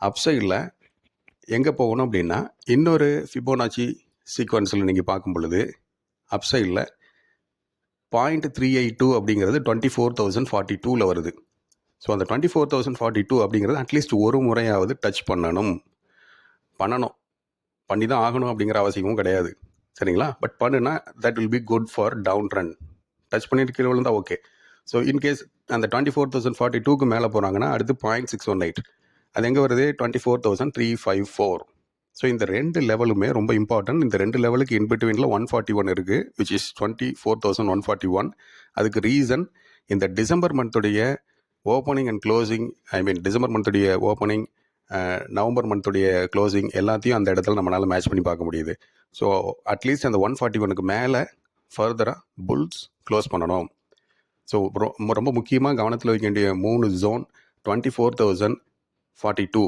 அப்சைடில் எங்கே போகணும் அப்படின்னா, இன்னொரு ஃபிபோனாச்சி சீக்வன்ஸில் நீங்கள் பார்க்கும் பொழுது அப்சைடில் 0.382 அப்படிங்கிறது 24,042 வருது. ஸோ அந்த 24,042 அப்படிங்கிறது அட்லீஸ்ட் ஒரு முறையாவது டச் பண்ணணும். பண்ணி தான் ஆகணும் அப்படிங்கிற அவசியமும் கிடையாது, சரிங்களா? பட் பண்ணுனா that will be good for down trend. Touch பண்ணிட்டு கீழே விழுந்தா ஓகே. ஸோ இன்கேஸ் அந்த 24,042க்கு மேலே போகிறாங்கன்னா அடுத்து 0.618, அது எங்கே வருது? 24,354. ஸோ இந்த ரெண்டு லெவலுமே ரொம்ப இம்பார்ட்டன்ட். இந்த ரெண்டு லெவலுக்கு இன்பிட்வீனில் 141 இருக்குது, விச் இஸ் 24,141. அதுக்கு ரீசன் இந்த டிசம்பர் மந்த்துடைய ஓப்பனிங் அண்ட் க்ளோசிங், டிசம்பர் மந்த்துடைய ஓப்பனிங், நவம்பர் மந்த்துடைய க்ளோசிங் எல்லாத்தையும் அந்த இடத்துல நம்மளால் மேட்ச் பண்ணி பார்க்க முடியுது. ஸோ அட்லீஸ்ட் அந்த 141க்கு மேலே ஃபர்தராக புல்ஸ் க்ளோஸ் பண்ணணும். ஸோ ரொம்ப முக்கியமாக கவனத்தில் வைக்க வேண்டிய 3 ஜோன் 24,042